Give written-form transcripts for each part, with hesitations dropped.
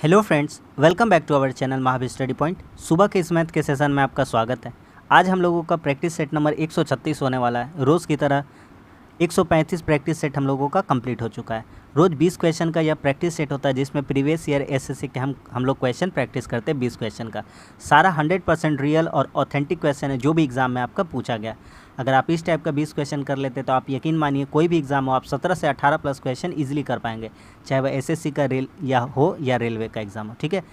Hello friends, welcome back to our channel Mahavir study point. सुबह के इस मैथ के सेशन में आपका स्वागत है। आज हम लोगों का प्रैक्टिस सेट नंबर 136 होने वाला है। रोज़ की तरह 135 प्रैक्टिस सेट हम लोगों का कंप्लीट हो चुका है। रोज़ 20 क्वेश्चन का यह प्रैक्टिस सेट होता है, जिसमें प्रीवियस ईयर एसएससी के हम लोग क्वेश्चन प्रैक्टिस करते हैं 20 क्वेश्चन का। सारा 100% रियल और ऑथेंटिक क्वेश्चन है जो भी एग्ज़ाम में आपका पूछा गया। अगर आप इस टाइप का 20 क्वेश्चन कर लेते तो आप यकीन मानिए कोई भी एग्ज़ाम हो, आप 17 से 18 प्लस क्वेश्चन ईजिली कर पाएंगे, चाहे वह एसएससी का या रेलवे का एग्ज़ाम हो। ठीक है,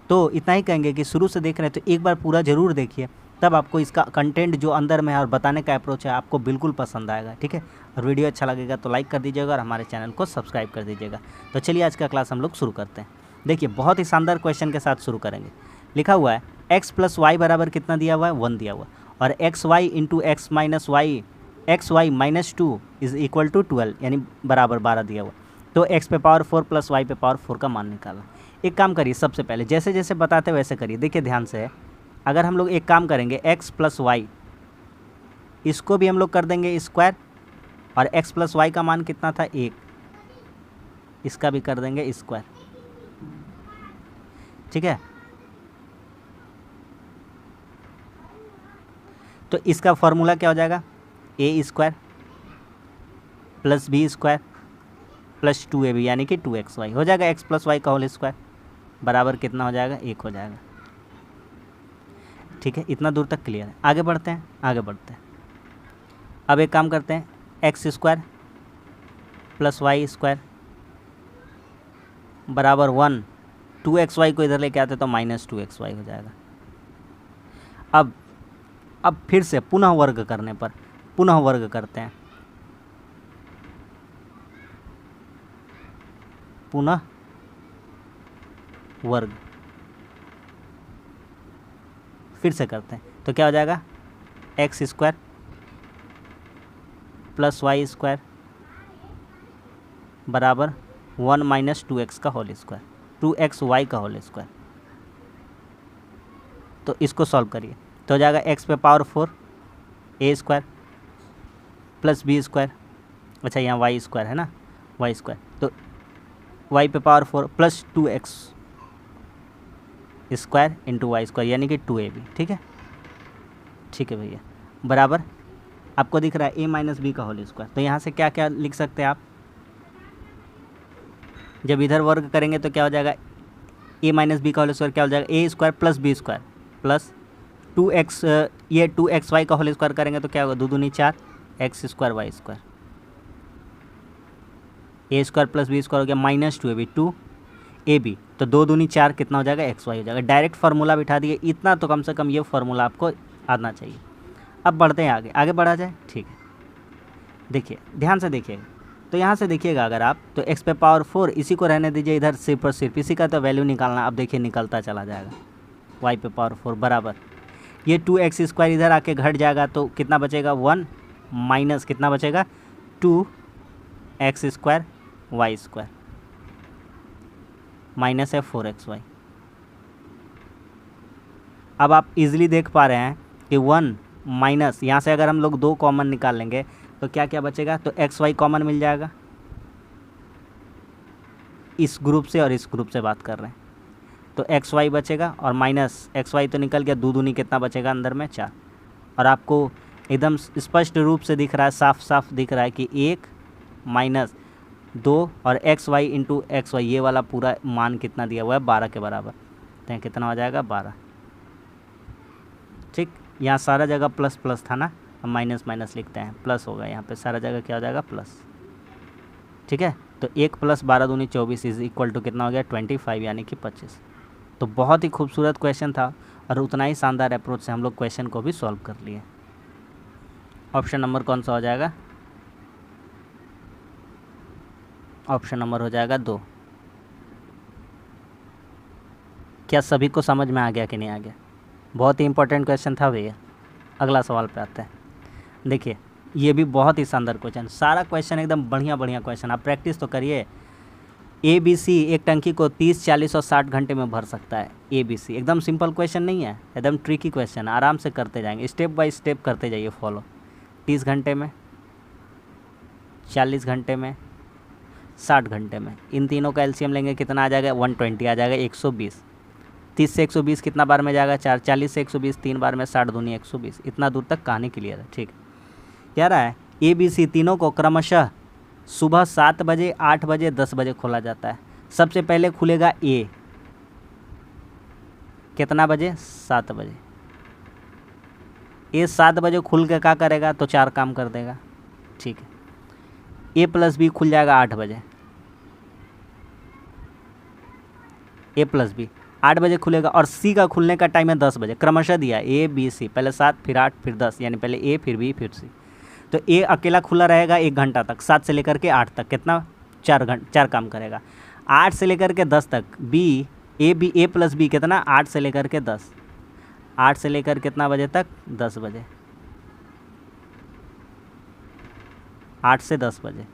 तो इतना ही कहेंगे कि शुरू से देख रहे हैं तो एक बार पूरा ज़रूर देखिए, तब आपको इसका कंटेंट जो अंदर में है और बताने का अप्रोच है आपको बिल्कुल पसंद आएगा। ठीक है, और वीडियो अच्छा लगेगा तो लाइक कर दीजिएगा और हमारे चैनल को सब्सक्राइब कर दीजिएगा। तो चलिए आज का क्लास हम लोग शुरू करते हैं। देखिए, बहुत ही शानदार क्वेश्चन के साथ शुरू करेंगे। लिखा हुआ है x + y बराबर कितना दिया हुआ है, 1 दिया हुआ, और xy × x - y xy - 2 = 12 यानी बराबर 12 दिया हुआ। तो x पे पावर 4 + y पे पावर 4 का मान निकाला। एक काम करिए, सबसे पहले जैसे जैसे बताते वैसे करिए। देखिए ध्यान से, अगर हम लोग एक काम करेंगे x + y, इसको भी हम लोग कर देंगे स्क्वायर, और x + y का मान कितना था 1, इसका भी कर देंगे स्क्वायर। ठीक है, तो इसका फॉर्मूला क्या हो जाएगा, a² + b² + 2ab यानी कि 2xy हो जाएगा। x + y का होल स्क्वायर बराबर कितना हो जाएगा, 1 हो जाएगा। ठीक है, इतना दूर तक क्लियर है। आगे बढ़ते हैं। अब एक काम करते हैं, x² + y² बराबर 1, 2xy को इधर लेके आते तो -2xy हो जाएगा। अब फिर से पुनः वर्ग करने पर पुनः वर्ग करते हैं, पुनः वर्ग फिर से करते हैं तो क्या हो जाएगा, x² + y² बराबर 1 - 2x का होल स्क्वायर, 2xy का होल स्क्वायर। तो इसको सॉल्व करिए तो हो जाएगा x पे पावर 4 a² + b², अच्छा यहाँ y² है ना, y², तो y पे पावर 4 + 2x² × y² यानी कि 2ab। ठीक है भैया, बराबर आपको दिख रहा है a - b का होल स्क्वायर। तो यहाँ से क्या क्या लिख सकते हैं आप, जब इधर वर्ग करेंगे तो क्या हो जाएगा, a - b का होल स्क्वायर क्या हो जाएगा, a² + b² प्लस 2x, ये 2xy का होल स्क्वायर करेंगे तो क्या होगा, 2 दूनी 4 x² y², a² + b² हो गया -2ab 2ab, तो 2 दूनी 4 कितना हो जाएगा, xy हो जाएगा। डायरेक्ट फार्मूला बिठा दिए, इतना तो कम से कम ये फार्मूला आपको आना चाहिए। अब बढ़ते हैं आगे बढ़ा जाए। ठीक है, देखिए ध्यान से देखिएगा, तो यहाँ से देखिएगा अगर आप, तो x पे पावर 4 इसी को रहने दीजिए इधर, सिर्फ और सिर्फ इसी का तो वैल्यू निकालना। अब देखिए निकलता चला जाएगा, y पे पावर 4 बराबर ये 2x² इधर आके घट जाएगा तो कितना बचेगा, 1 माइनस कितना बचेगा, 2x² y² माइनस है 4xy। अब आप इजीली देख पा रहे हैं कि 1 माइनस, यहाँ से अगर हम लोग 2 कॉमन निकाल लेंगे तो क्या क्या बचेगा, तो xy कॉमन मिल जाएगा इस ग्रुप से, और इस ग्रुप से बात कर रहे हैं तो xy बचेगा, और माइनस xy तो निकल गया, 2 दूनी कितना बचेगा अंदर में 4। और आपको एकदम स्पष्ट रूप से दिख रहा है, साफ साफ दिख रहा है कि 1 - 2 और xy × xy, ये वाला पूरा मान कितना दिया हुआ है, 12 के बराबर। तो कितना हो जाएगा, 12। ठीक, यहाँ सारा जगह प्लस प्लस था ना, अब माइनस माइनस लिखते हैं, प्लस होगा यहाँ पे, सारा जगह क्या हो जाएगा, प्लस। ठीक है, तो 1 + 12 दूनी 24 = कितना हो गया, 25 यानी कि 25। तो बहुत ही खूबसूरत क्वेश्चन था, और उतना ही शानदार अप्रोच से हम लोग क्वेश्चन को भी सॉल्व कर लिए। ऑप्शन नंबर कौन सा हो जाएगा, ऑप्शन नंबर हो जाएगा 2। क्या सभी को समझ में आ गया कि नहीं आ गया, बहुत ही इंपॉर्टेंट क्वेश्चन था भैया। अगला सवाल पे आते हैं। देखिए, ये भी बहुत ही शानदार क्वेश्चन, सारा क्वेश्चन एकदम बढ़िया क्वेश्चन। आप प्रैक्टिस तो करिए। ABC एक टंकी को 30, 40 और 60 घंटे में भर सकता है। ABC एकदम सिंपल क्वेश्चन नहीं है, एकदम ट्रिकी क्वेश्चन। आराम से करते जाएंगे, स्टेप बाय स्टेप करते जाइए फॉलो। 30 घंटे में, 40 घंटे में, 60 घंटे में। इन तीनों का एलसीएम लेंगे कितना आ जाएगा 120 आ जाएगा 120। 30 से 120 कितना बार में जाएगा 4, 40 से 120 3 बार में 60 दूनी 120। इतना दूर तक कहानी क्लियर है। ठीक है, क्या रहा है ABC तीनों को क्रमशः सुबह 7 बजे 8 बजे 10 बजे खोला जाता है। सबसे पहले खुलेगा A, कितना बजे 7 बजे। A 7 बजे खुल के क्या करेगा तो 4 काम कर देगा। ठीक है, A + B खुल जाएगा 8 बजे। A + B 8 बजे खुलेगा और C का खुलने का टाइम है 10 बजे। क्रमशः दिया A B C, पहले 7 फिर 8 फिर 10, यानी पहले A फिर B फिर C। तो A अकेला खुला रहेगा 1 घंटा तक, 7 से लेकर के 8 तक कितना 4 काम करेगा। 8 से लेकर के 10 तक A + B कितना 8 से लेकर के 10, 8 से लेकर कितना बजे तक 10 बजे, 8 से 10 बजे।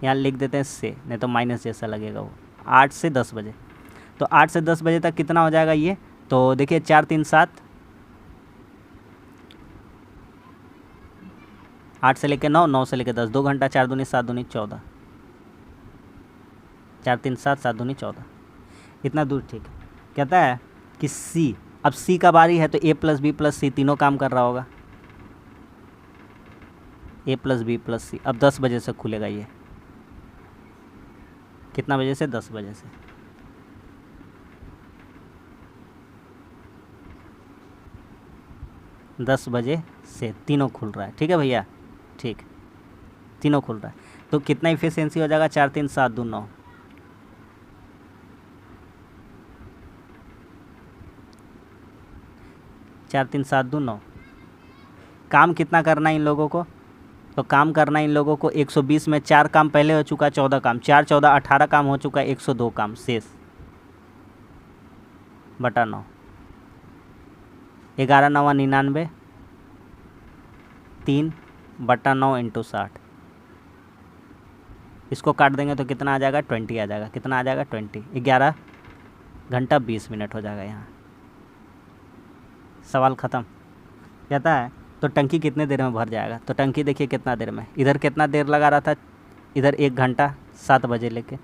यहाँ लिख देते हैं से, नहीं तो माइनस जैसा लगेगा वो। 8 से 10 बजे, तो 8 से 10 बजे तक कितना हो जाएगा ये, तो देखिए 4 3 7, 8 से लेकर 9, 9 से लेकर 10, 2 घंटा। 4 दूनी 7 दूनी 14, 4 3 7, 7 दूनी 14, इतना दूर। ठीक है, कहता है कि C, अब C का बारी है तो A + B + C तीनों काम कर रहा होगा। A + B + C अब 10 बजे से खुलेगा ये, कितना बजे से 10 बजे से। दस बजे से तीनों खुल रहा है। ठीक है भैया, ठीक, तीनों खुल रहा है। तो कितना इफिशियंसी हो जाएगा 4 3 7 2 9, 4 3 7 2 9। काम कितना करना है इन लोगों को, तो काम करना है इन लोगों को 120 में 4 काम पहले हो चुका 14 काम, 4 14 18 काम हो चुका 102 काम शेष बटा 9, 11 9 99, 3 बटा 9 × 60। इसको काट देंगे तो कितना आ जाएगा 20 आ जाएगा। कितना आ जाएगा 20, 11 घंटा 20 मिनट हो जाएगा यहाँ। सवाल ख़त्म। कहता है तो टंकी कितने देर में भर जाएगा, तो टंकी देखिए कितना देर में, इधर कितना देर लगा रहा था, इधर 1 घंटा 7 बजे लेके,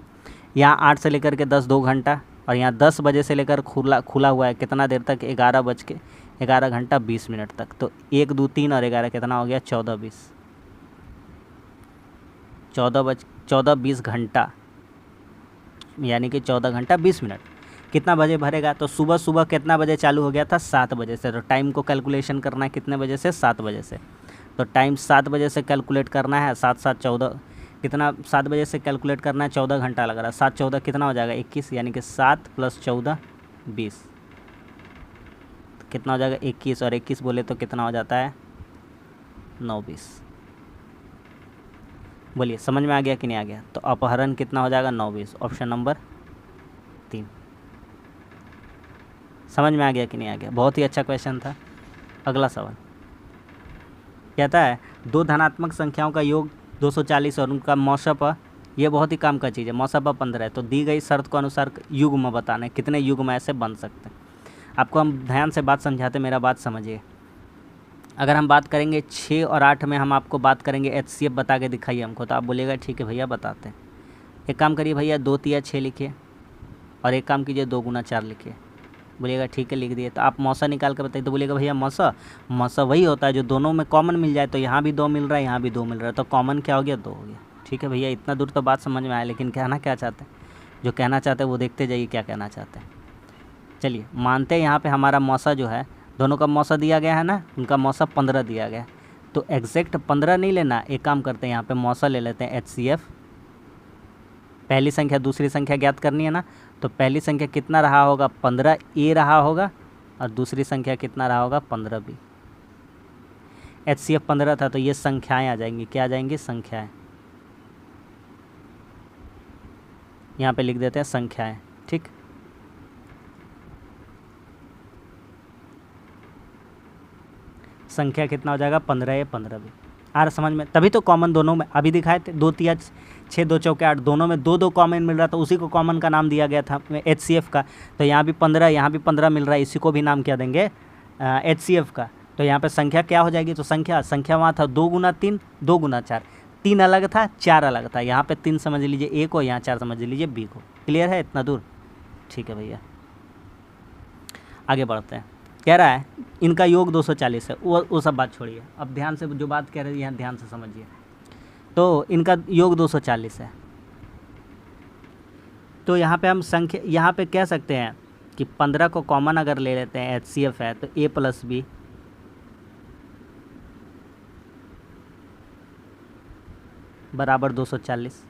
यहाँ 8 से लेकर के 10 2 घंटा, और यहाँ 10 बजे से लेकर खुला हुआ है कितना देर तक 11 घंटा 20 मिनट तक। तो 1 2 3 और 11 कितना हो गया 14 20 घंटा, यानी कि 14 घंटा 20 मिनट। कितना बजे भरेगा, तो सुबह सुबह कितना बजे चालू हो गया था 7 बजे से। तो टाइम को कैलकुलेशन करना है कितने बजे से 7 बजे से। तो टाइम 7 बजे से कैलकुलेट करना है, 7 7 14 कितना, 7 बजे से कैलकुलेट करना है 14 घंटा लग रहा है। 7 14 कितना हो जाएगा 21, यानी कि 7 + 14 20, तो कितना हो जाएगा 21, और 21 बोले तो कितना हो जाता है 9 20। बोलिए समझ में आ गया कि नहीं आ गया। तो अपहरण कितना हो जाएगा 9 20, ऑप्शन नंबर 3। समझ में आ गया कि नहीं आ गया, बहुत ही अच्छा क्वेश्चन था। अगला सवाल कहता है 2 धनात्मक संख्याओं का योग 240 और उनका मौसप, ये बहुत ही काम का चीज़ है। मौसप 15 है, तो दी गई शर्त को अनुसार युग्म बताना है, कितने युग्म ऐसे बन सकते हैं। आपको हम ध्यान से बात समझाते, मेरा बात समझिए। अगर हम बात करेंगे 6 और 8 में, हम आपको बात करेंगे HCF बता के दिखाइए हमको, तो आप बोलिएगा ठीक है भैया बताते हैं। एक काम करिए भैया 2 3 6 लिखिए, और एक काम कीजिए 2 × 4 लिखिए। बोलिएगा ठीक है लिख दिए। तो आप मौसा निकाल कर बताइए, तो बोलिएगा भैया मौसा वही होता है जो दोनों में कॉमन मिल जाए। तो यहाँ भी 2 मिल रहा है, यहाँ भी 2 मिल रहा है, तो कॉमन क्या हो गया 2 हो गया। ठीक है भैया, इतना दूर तो बात समझ में आया, लेकिन कहना क्या चाहते हैं, जो कहना चाहते हैं वो देखते जाइए क्या कहना चाहते हैं। चलिए मानते हैं यहाँ पे हमारा मौसा जो है, दोनों का मौसा दिया गया है ना, उनका मौसा 15 दिया गया है। तो एग्जैक्ट 15 नहीं लेना, एक काम करते हैं यहाँ पे मौसा ले लेते हैं HCF। पहली संख्या दूसरी संख्या ज्ञात करनी है ना, तो पहली संख्या कितना रहा होगा 15 A रहा होगा, और दूसरी संख्या कितना रहा होगा 15 B। HCF 15 था, तो ये संख्याएं आ जाएंगी, क्या आ जाएंगी संख्याएं। यहाँ पे लिख देते हैं संख्याएं। ठीक, संख्या कितना हो जाएगा 15 A 15 B। आ रहा समझ में, तभी तो कॉमन दोनों में अभी दिखाए थे, 2 3 6 2 चौके 8, दोनों में 2 2 कॉमन मिल रहा था, उसी को कॉमन का नाम दिया गया था HCF का। तो यहाँ भी 15 यहाँ भी 15 मिल रहा है, इसी को भी नाम क्या देंगे HCF का। तो यहाँ पे संख्या क्या हो जाएगी, तो संख्या वहाँ था 2 × 3 2 × 4, 3 अलग था, 4 अलग था, यहाँ पे 3 समझ लीजिए ए को, यहाँ 4 समझ लीजिए बी को। क्लियर है इतना दूर? ठीक है भैया, आगे बढ़ते हैं। कह रहा है इनका योग 240 है, वो सब बात छोड़िए, अब ध्यान से जो बात कह रहे हैं यहाँ ध्यान से समझिए। तो इनका योग 240 है, तो यहाँ पे हम संख्या, यहाँ पे कह सकते हैं कि 15 को कॉमन अगर ले लेते हैं, HCF है तो A + B बराबर 240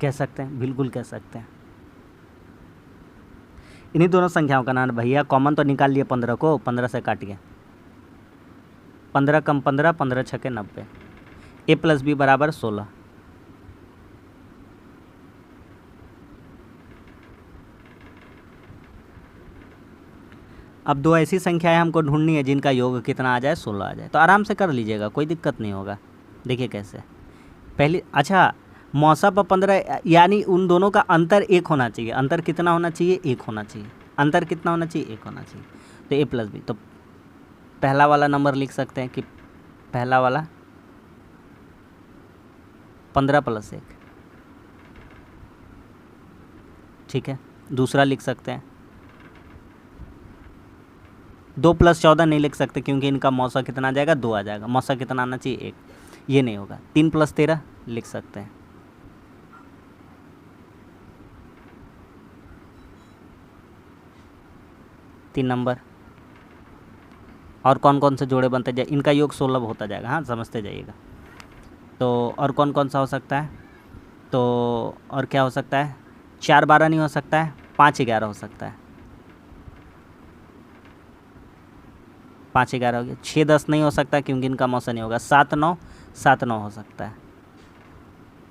कह सकते हैं, बिल्कुल कह सकते हैं। इन्हीं दोनों संख्याओं का नाम भैया कॉमन तो निकाल लिए 15 को, 15 से काटिए, 15 कम 15, 15 छके 90, A + B बराबर 16। अब दो ऐसी संख्याएं हमको ढूंढनी है जिनका योग कितना आ जाए, 16 आ जाए, तो आराम से कर लीजिएगा, कोई दिक्कत नहीं होगा। देखिए कैसे, पहले अच्छा मौसा पर 15, यानी उन दोनों का अंतर 1 होना चाहिए। अंतर कितना होना चाहिए? 1 होना चाहिए। अंतर कितना होना चाहिए? 1 होना चाहिए। तो A + B, तो पहला वाला नंबर लिख सकते हैं कि पहला वाला 15 + 1, ठीक है। दूसरा लिख सकते हैं 2 + 14 नहीं लिख सकते क्योंकि इनका मौसा कितना आ जाएगा? 2 आ जाएगा। मौसा कितना आना चाहिए? 1, ये नहीं होगा। 3 + 13 लिख सकते हैं, तीन नंबर। और कौन कौन से जोड़े बनते जाए, इनका योग 16 होता जाएगा, हाँ समझते जाइएगा। तो और कौन कौन सा हो सकता है? तो और क्या हो सकता है? 4 12 नहीं हो सकता है, 5 11 हो सकता है, 5 11 हो गया। 6 10 नहीं हो सकता क्योंकि इनका मौसा नहीं होगा। 7 9 7 9 हो सकता है।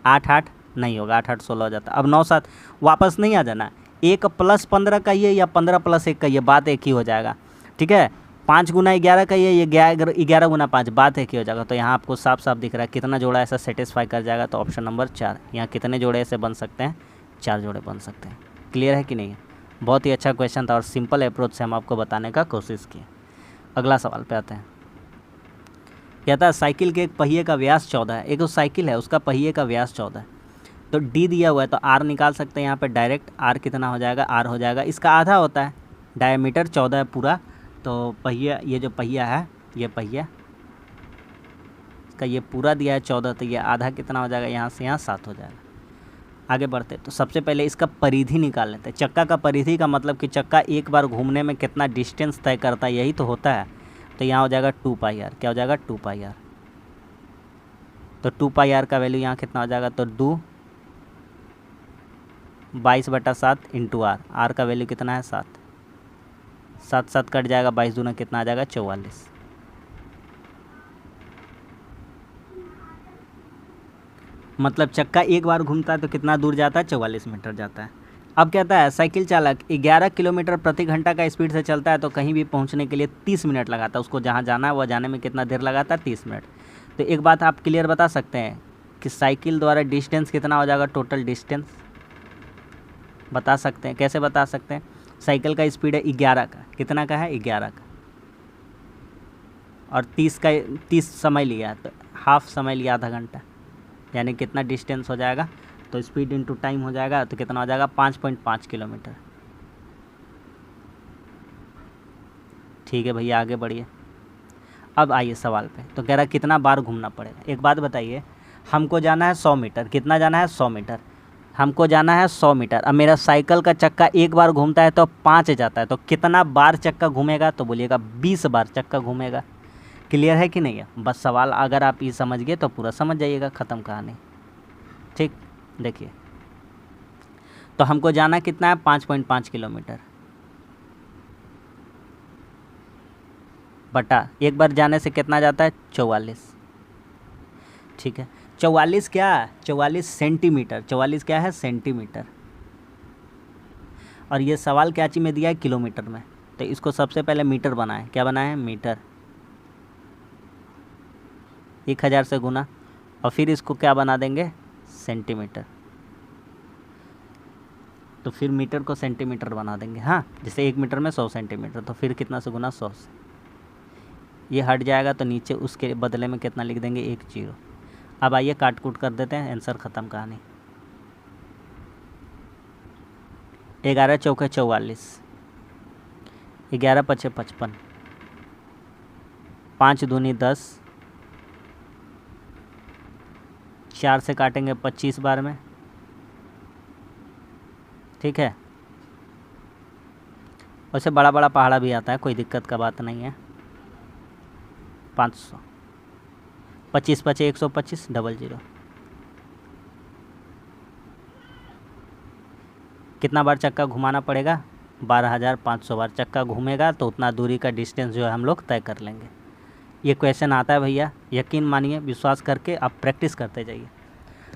8 8 नहीं होगा, 8 8 16 हो जाता है। अब 9 7 वापस नहीं आ जाना, 1 + 15 का ये या 15 + 1 का ये, बात एक ही हो जाएगा, ठीक है। 5 × 11 का ये 11 × 5, बात एक ही हो जाएगा। तो यहाँ आपको साफ साफ दिख रहा है कितना जोड़ा ऐसा सेटिस्फाई कर जाएगा, तो ऑप्शन नंबर 4। यहाँ कितने जोड़े ऐसे बन सकते हैं? 4 जोड़े बन सकते हैं। क्लियर है कि नहीं? बहुत ही अच्छा क्वेश्चन था और सिंपल अप्रोच से हम आपको बताने का कोशिश किए। अगला सवाल पे आते हैं। कहता है साइकिल के एक पहिए का व्यास 14 है। एक तो साइकिल है, उसका पहिए का व्यास 14 है, तो D दिया हुआ है, तो R निकाल सकते हैं यहाँ पे डायरेक्ट। R कितना हो जाएगा? R हो जाएगा, इसका आधा होता है, डायमीटर 14 है पूरा, तो पहिया, ये जो पहिया है, ये पहिया इसका ये पूरा दिया है 14, तो ये आधा कितना हो जाएगा? यहाँ से यहाँ 7 हो जाएगा। आगे बढ़ते तो सबसे पहले इसका परिधि निकाल लेते हैं। चक्का का परिधि का मतलब कि चक्का एक बार घूमने में कितना डिस्टेंस तय करता है, यही तो होता है। तो यहाँ हो जाएगा 2πr, क्या हो जाएगा? 2πr। तो 2πr का वैल्यू यहाँ कितना हो जाएगा? तो 2 22/7 × r। r का वैल्यू कितना है? 7, 7 7 कट जाएगा, 22 दूना कितना आ जाएगा? 44। मतलब चक्का एक बार घूमता है तो कितना दूर जाता है? 44 मीटर जाता है। अब कहता है साइकिल चालक 11 किलोमीटर प्रति घंटा का स्पीड से चलता है, तो कहीं भी पहुंचने के लिए 30 मिनट लगाता है। उसको जहां जाना है वह जाने में कितना देर लगाता है? 30 मिनट। तो एक बात आप क्लियर बता सकते हैं कि साइकिल द्वारा डिस्टेंस कितना हो जाएगा? टोटल डिस्टेंस बता सकते हैं। कैसे बता सकते हैं? साइकिल का स्पीड है 11 का, कितना का है? 11 का, और 30 समय लिया, तो हाफ समय लिया, आधा घंटा, यानी कितना डिस्टेंस हो जाएगा? तो स्पीड इनटू टाइम हो जाएगा, तो कितना हो जाएगा? 5.5 किलोमीटर। ठीक है भैया, आगे बढ़िए। अब आइए सवाल पे। तो कह रहा है कितना बार घूमना पड़ेगा। एक बात बताइए, हमको जाना है 100 मीटर। कितना जाना है? 100 मीटर। हमको जाना है 100 मीटर। अब मेरा साइकिल का चक्का एक बार घूमता है तो 5 जाता है, तो कितना बार चक्का घूमेगा? तो बोलिएगा 20 बार चक्का घूमेगा। क्लियर है कि नहीं है? बस सवाल अगर आप ये समझ गए तो पूरा समझ जाइएगा, ख़त्म कहानी। ठीक, देखिए, तो हमको जाना कितना है? 5.5 किलोमीटर बटा एक बार जाने से कितना जाता है? 44। ठीक है, 44 क्या? 44 सेंटीमीटर। 44 क्या है? सेंटीमीटर। और ये सवाल क्या चीज़ में दिया है? किलोमीटर में। तो इसको सबसे पहले मीटर बनाए। क्या बनाए? मीटर। 1000 से गुना, और फिर इसको क्या बना देंगे? सेंटीमीटर। तो फिर मीटर को सेंटीमीटर बना देंगे। हाँ, जैसे 1 मीटर में 100 सेंटीमीटर, तो फिर कितना से गुना? 100 से। ये हट जाएगा तो नीचे उसके बदले में कितना लिख देंगे? 1 0। अब आइए काट कूट कर देते हैं, आंसर ख़त्म कहानी। 11 चौके 44, 11 पचे 55, 5 दूनी 10, 4 से काटेंगे 25 बार में, ठीक है। वैसे बड़ा बड़ा पहाड़ा भी आता है, कोई दिक्कत का बात नहीं है। 500, 25 पचे 125, 00। कितना बार चक्का घुमाना पड़ेगा? 12,500 बार चक्का घूमेगा तो उतना दूरी का डिस्टेंस जो है हम लोग तय कर लेंगे। ये क्वेश्चन आता है भैया, यकीन मानिए, विश्वास करके आप प्रैक्टिस करते जाइए।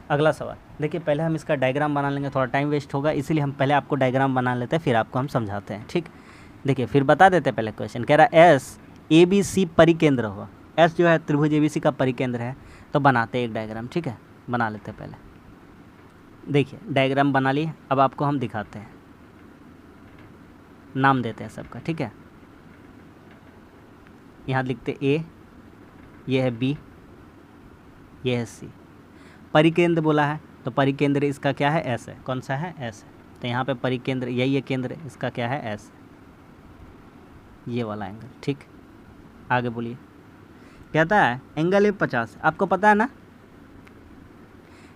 अगला सवाल देखिए, पहले हम इसका डायग्राम बना लेंगे, थोड़ा टाइम वेस्ट होगा, इसीलिए हम पहले आपको डायग्राम बना लेते हैं, फिर आपको हम समझाते हैं, ठीक। देखिए फिर बता देते हैं। पहले क्वेश्चन कह रहा है एस ए बी सी परिकेंद्र हुआ। एस जो है त्रिभुज ए बी सी का परिकेंद्र है, तो बनाते हैं एक डायग्राम, ठीक है। बना लेते हैं पहले। देखिए डायग्राम बना लिए, अब आपको हम दिखाते हैं, नाम देते हैं सबका, ठीक है। यहाँ लिखते ए, ये है बी, ये है सी। परिकेंद्र बोला है तो परिकेंद्र इसका क्या है? एस है। कौन सा है? एस है। तो यहाँ पे परिकेंद्र यही है, केंद्र इसका क्या है? एस है, ये वाला एंगल, ठीक। आगे बोलिए। कहता है एंगल है 50। आपको पता है ना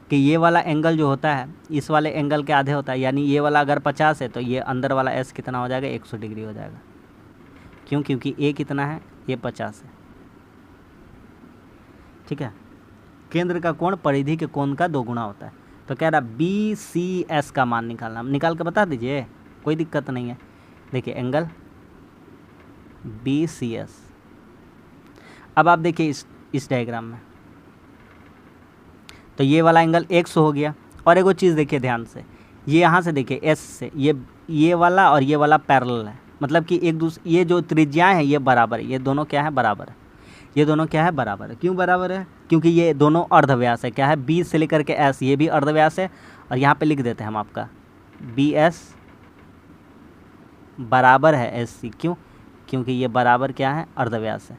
कि ये वाला एंगल जो होता है इस वाले एंगल के आधे होता है, यानी ये वाला अगर 50 है तो ये अंदर वाला एस कितना हो जाएगा? 100 डिग्री हो जाएगा। क्यों? क्योंकि ए कितना है? ये 50 है, ठीक है। केंद्र का कोण परिधि के कोण का 2 गुना होता है। तो कह रहा बी सी एस का मान निकालना, निकाल के बता दीजिए, कोई दिक्कत नहीं है। देखिए एंगल बी सी एस। अब आप देखिए इस डायग्राम में, तो ये वाला एंगल 100 हो गया। और एक और चीज़ देखिए ध्यान से, ये यहाँ से देखिए एस से ये वाला और ये वाला पैरेलल है, मतलब कि एक दूसरे, ये जो त्रिज्याएं हैं ये बराबर है, ये दोनों क्या है? बराबर है। ये दोनों क्या है? बराबर है। क्यों बराबर है? क्योंकि ये दोनों अर्धव्यास है। क्या है? बी से लेकर के एस, ये भी अर्धव्यास है। और यहाँ पे लिख देते हैं हम आपका बी एस बराबर है एस सी। क्यों? क्योंकि ये बराबर क्या है? अर्धव्यास है।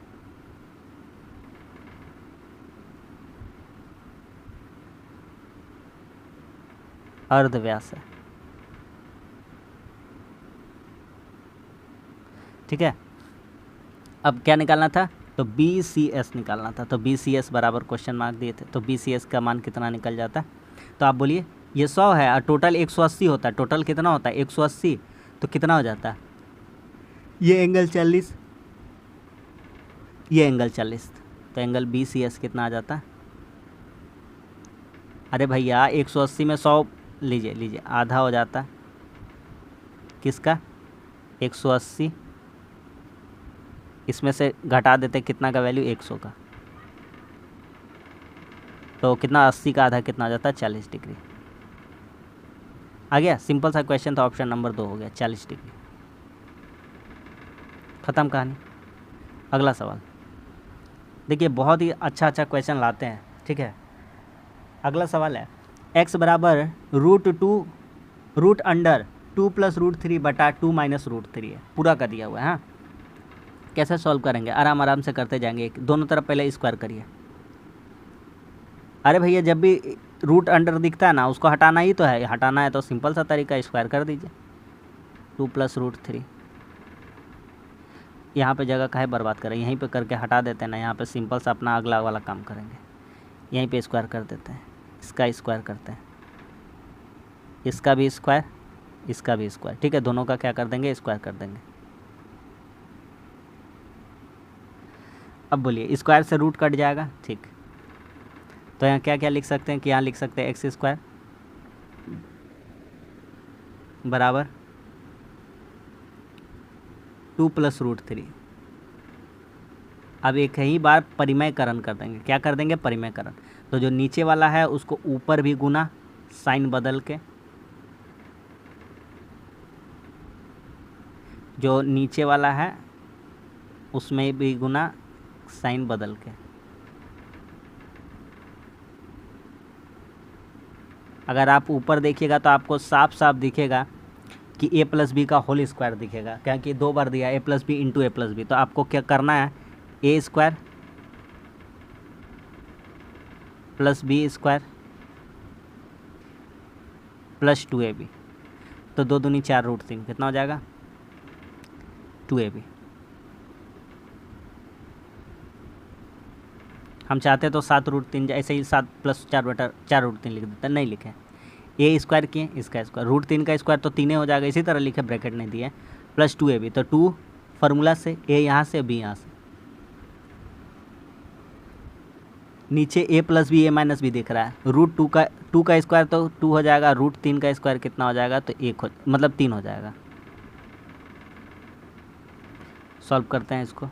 अर्धव्यास है, ठीक है। अब क्या निकालना था? तो बी सी एस निकालना था। तो बी सी एस बराबर क्वेश्चन मार्क दिए थे, तो बी सी एस का मान कितना निकल जाता है? तो आप बोलिए, ये 100 है और टोटल 180 होता है। टोटल कितना होता है? 180। तो कितना हो जाता है? ये एंगल 40, ये एंगल 40। तो एंगल बी सी एस कितना आ जाता है? अरे भैया 180 में 100 लीजिए, आधा हो जाता है किसका? 180। इसमें से घटा देते कितना का वैल्यू? 100 का। तो कितना? 80 का आधा कितना हो जाता है? 40 डिग्री। आ गया? सिंपल सा क्वेश्चन था, ऑप्शन नंबर 2 हो गया, 40 डिग्री। ख़त्म कहानी। अगला सवाल देखिए, बहुत ही अच्छा क्वेश्चन लाते हैं, ठीक है। अगला सवाल है x बराबर √2 + √3 बटा 2 - √3 है, पूरा कर दिया हुआ है। हाँ, कैसे सॉल्व करेंगे? आराम से करते जाएंगे। दोनों तरफ पहले स्क्वायर करिए। अरे भैया जब भी रूट अंडर दिखता है ना, उसको हटाना ही तो है। हटाना है तो सिंपल सा तरीका, स्क्वायर कर दीजिए। 2 + √3। यहाँ पे जगह काहे बर्बाद करें, यहीं पे करके हटा देते हैं ना। यहाँ पे सिंपल सा अपना अगला वाला काम करेंगे। यहीं पे स्क्वायर कर देते हैं, इसका स्क्वायर करते हैं, इसका भी स्क्वायर, इसका भी स्क्वायर, ठीक है। दोनों का क्या कर देंगे? स्क्वायर कर देंगे। अब बोलिए, स्क्वायर से रूट कट जाएगा, ठीक। तो यहाँ क्या क्या लिख सकते हैं? कि यहाँ लिख सकते हैं x² बराबर 2 + √3। अब एक ही बार परिमयकरण कर देंगे। क्या कर देंगे? परिमयकरण। तो जो नीचे वाला है उसको ऊपर भी गुना, साइन बदल के, जो नीचे वाला है उसमें भी गुना, साइन बदल के। अगर आप ऊपर देखिएगा तो आपको साफ साफ दिखेगा कि a + b का होल स्क्वायर दिखेगा, क्योंकि 2 बार दिया a + b × a + b। तो आपको क्या करना है? a² plus B square plus 2ab, तो 2 दूनी 4 रूट 3 कितना हो जाएगा 2ab। हम चाहते तो 7 रूट 3 ऐसे ही 7 प्लस 4 बटा 4 रूट 3 लिख देते, नहीं लिखे। ए स्क्वायर किए, इसका स्क्वायर, रूट 3 का स्क्वायर तो 3 हो जाएगा, इसी तरह लिखे, ब्रैकेट नहीं दिए, प्लस 2ab, तो 2 फार्मूला से, ए यहाँ से, बी यहाँ से, नीचे ए प्लस बी, ए माइनस बी दिख रहा है। रूट 2 का स्क्वायर तो 2 हो जाएगा, रूट 3 का स्क्वायर कितना हो जाएगा, तो 1 हो, मतलब 3 हो जाएगा। सॉल्व करते हैं इसको,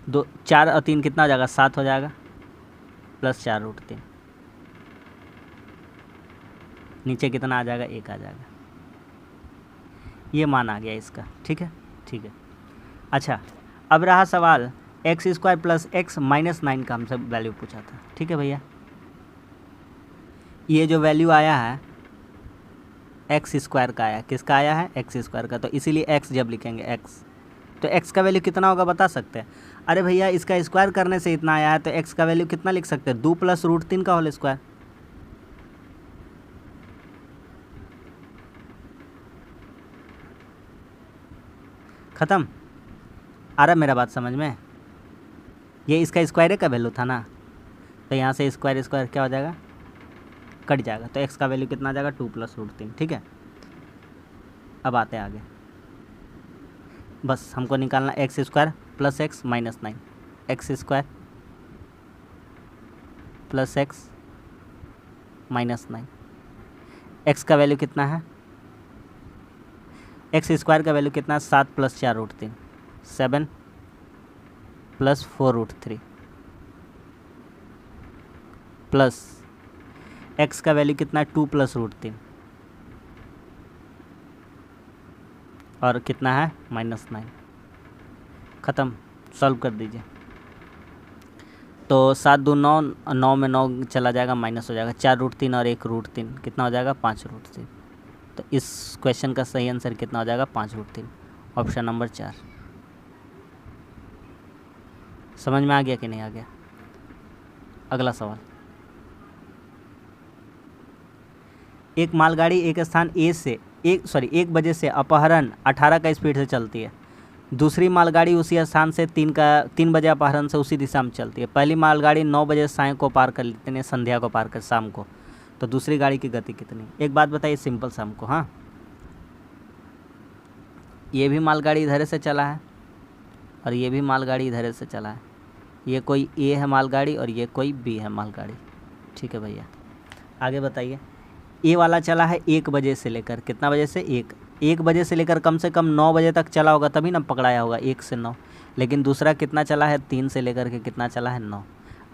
2 4 और 3 कितना हो जाएगा 7 हो जाएगा, प्लस 4 रूट 3, नीचे कितना आ जाएगा 1 आ जाएगा। ये मान आ गया इसका, ठीक है ठीक है। अच्छा, अब रहा सवाल x square plus x minus 9 का हमसे वैल्यू पूछा था, ठीक है भैया। ये जो वैल्यू आया है एक्स स्क्वायर का आया, किसका आया है एक्स स्क्वायर का, तो इसीलिए एक्स जब लिखेंगे एक्स, तो एक्स का वैल्यू कितना होगा बता सकते हैं। अरे भैया इसका स्क्वायर करने से इतना आया है, तो एक्स का वैल्यू कितना लिख सकते हैं 2 प्लस रूट 3 का होल स्क्वायर। ख़त्म, आ रहा मेरा बात समझ में। ये इसका स्क्वायर का वैल्यू था ना, तो यहाँ से स्क्वायर स्क्वायर क्या हो जाएगा कट जाएगा, तो एक्स का वैल्यू कितना आ जाएगा 2 प्लस रूट 3, ठीक है। अब आते हैं आगे, बस हमको निकालना x square plus x minus 9, x square plus x minus 9, x का वैल्यू कितना है, एक्स स्क्वायर का वैल्यू कितना है 7 plus 4 root 3, 7 plus 4 root 3, plus x का वैल्यू कितना है 2 प्लस रूट 3, और कितना है माइनस 9। ख़त्म, सॉल्व कर दीजिए। तो 7 2 9, 9 में 9 चला जाएगा, माइनस हो जाएगा, 4 रूट 3 और 1 रूट 3 कितना हो जाएगा 5 रूट 3। तो इस क्वेश्चन का सही आंसर कितना हो जाएगा 5 रूट 3, ऑप्शन नंबर 4। समझ में आ गया कि नहीं आ गया। अगला सवाल, एक मालगाड़ी एक स्थान ए से 1 बजे से अपहरण 18 का स्पीड से चलती है, दूसरी मालगाड़ी उसी स्थान से 3 बजे अपहरण से उसी दिशा में चलती है। पहली मालगाड़ी 9 बजे साय को पार कर लेती है, संध्या को पार कर शाम को, तो दूसरी गाड़ी की गति कितनी। एक बात बताइए सिंपल शाम को, हाँ ये भी मालगाड़ी इधर से चला है और ये भी मालगाड़ी इधर से चला है, ये कोई ए है मालगाड़ी और ये कोई बी है मालगाड़ी, ठीक है भैया। आगे बताइए, ए वाला चला है 1 बजे से लेकर, कितना बजे से 1 बजे से लेकर कम से कम 9 बजे तक चला होगा, तभी ना पकड़ाया होगा 1 से 9। लेकिन दूसरा कितना चला है 3 से लेकर के कितना चला है 9।